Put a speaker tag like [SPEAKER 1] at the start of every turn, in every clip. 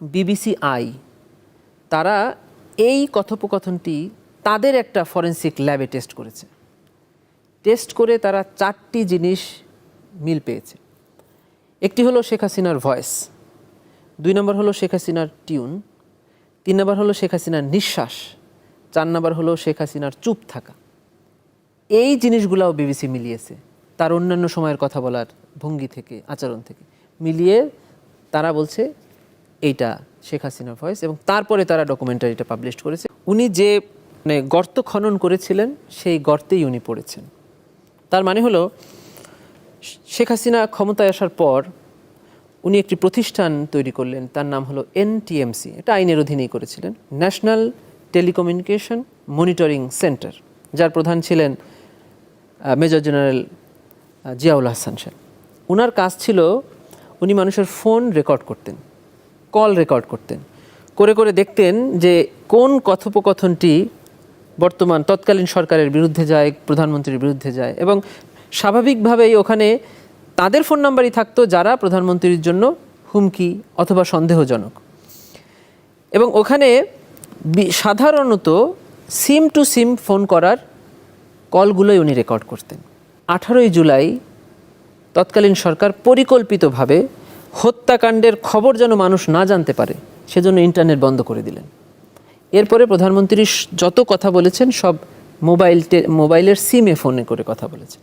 [SPEAKER 1] BBC I তারা এই কথোপকথনটি তাদের একটা ফরেন্সিক ল্যাবে টেস্ট করেছে। টেস্ট করে তারা 4টি জিনিস মিল পেয়েছে। একটি হলো শেখ হাসিনার ভয়েস, 2 নম্বর হলো শেখ হাসিনার টিউন, 3 নম্বর হলো শেখ হাসিনার নিঃশ্বাস, 4 নম্বর হলো শেখ হাসিনার চুপ থাকা। এই জিনিসগুলোও বিবিসি মিলিয়েছে তার অন্যান্য সময়ের কথা বলার ভঙ্গি থেকে, আচরণ থেকে মিলিয়ে তারা বলছে এইটা শেখ হাসিনার ভয়েস। এবং তারপরে তারা ডকুমেন্টারিটা পাবলিশ করেছে। উনি যে গর্ত খনন করেছিলেন সেই গর্তেই উনি পড়েছেন। তার মানে হলো শেখ হাসিনা ক্ষমতায় আসার পর উনি একটি প্রতিষ্ঠান তৈরি করলেন, তার নাম হলো এনটিএমসি। এটা আইনের অধীনেই করেছিলেন, ন্যাশনাল টেলিকমিউনিকেশন মনিটরিং সেন্টার, যার প্রধান ছিলেন মেজর জেনারেল জিয়াউল হাসান সাহেব। ওনার কাজ ছিল উনি মানুষের ফোন রেকর্ড করতেন, কল রেকর্ড করতেন, করে করে দেখতেন যে কোন কথোপকথনটি বর্তমান তৎকালীন সরকারের বিরুদ্ধে যায়, প্রধানমন্ত্রীর বিরুদ্ধে যায়। এবং স্বাভাবিকভাবেই ওখানে তাদের ফোন নাম্বারই থাকতো যারা প্রধানমন্ত্রীর জন্য হুমকি অথবা সন্দেহজনক। এবং ওখানে সাধারণত সিম টু সিম ফোন করার কলগুলোই উনি রেকর্ড করতেন। 18ই জুলাই তৎকালীন সরকার পরিকল্পিতভাবে হত্যাকাণ্ডের খবর যেন মানুষ না জানতে পারে সেজন্য ইন্টারনেট বন্ধ করে দিলেন। এরপরে প্রধানমন্ত্রী যত কথা বলেছেন সব মোবাইলের সিমে ফোনে করে কথা বলেছেন।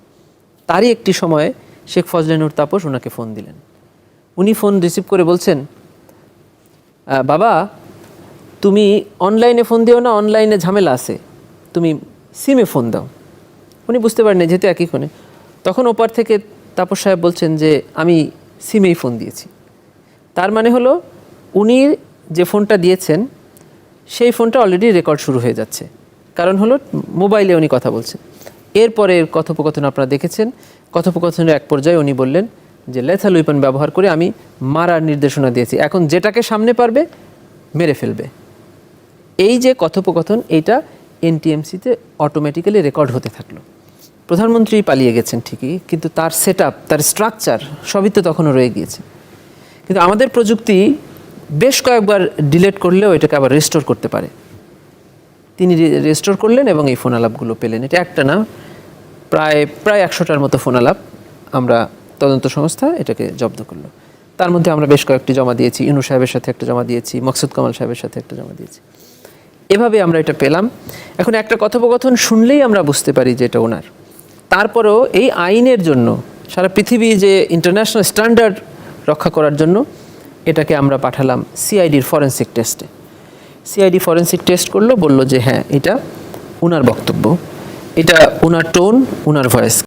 [SPEAKER 1] তারই একটি সময়ে শেখ ফজলে নূর তাপস ওনাকে ফোন দিলেন। উনি ফোন রিসিভ করে বলছেন, বাবা তুমি অনলাইনে ফোন দিও না, অনলাইনে ঝামেলা আছে, তুমি সিমে ফোন দাও। উনি বুঝতে পারেন না যেহেতু একই ফোনে। তখন ওপার থেকে তাপস সাহেব বলছেন যে আমি সিমেই ফোন দিয়েছি। তার মানে হলো উনি যে ফোনটা দিয়েছেন সেই ফোনটা অলরেডি রেকর্ড শুরু হয়ে যাচ্ছে, কারণ হলো মোবাইলে উনি কথা বলছেন। এরপরে কথোপকথন আপনারা দেখেছেন। কথোপকথনের এক পর্যায়ে উনি বললেন যে লেথাল উইপন ব্যবহার করে আমি মারার নির্দেশনা দিয়েছি, এখন যেটাকে সামনে পারবে মেরে ফেলবে। এই যে কথোপকথন এইটা এনটিএমসিতে অটোমেটিক্যালি রেকর্ড হতে থাকলো। প্রধানমন্ত্রী পালিয়ে গেছেন ঠিকই, কিন্তু তার সেটআপ, তার স্ট্রাকচার সবই তো তখনও রয়ে গিয়েছে। কিন্তু আমাদের প্রযুক্তি বেশ কয়েকবার ডিলিট করলেও এটাকে আবার রেস্টোর করতে পারে। তিনি রেস্টোর করলেন এবং এই ফোন আলাপগুলো পেলেন। এটা একটা না, প্রায় 100টার মতো ফোন আলাপ আমরা তদন্ত সংস্থা এটাকে জব্দ করলো। তার মধ্যে আমরা বেশ কয়েকটি জমা দিয়েছি, ইনু সাহেবের সাথে একটা জমা দিয়েছি, মকসুদ কামাল সাহেবের সাথে একটা জমা দিয়েছি। এভাবে আমরা এটা পেলাম। এখন একটা কথোপকথন শুনলেই আমরা বুঝতে পারি যে এটা ওনার। তারপরেও এই আইনের জন্য সারা পৃথিবী যে ইন্টারন্যাশনাল স্ট্যান্ডার্ড রক্ষা করার জন্য এটাকে আমরা পাঠালাম সিআইডির ফরেন্সিক টেস্টে। সিআইডি ফরেন্সিক টেস্ট করলো, বলল যে হ্যাঁ এটা ওনার বক্তব্য, এটা ওনার টোন, ওনার ভয়েস।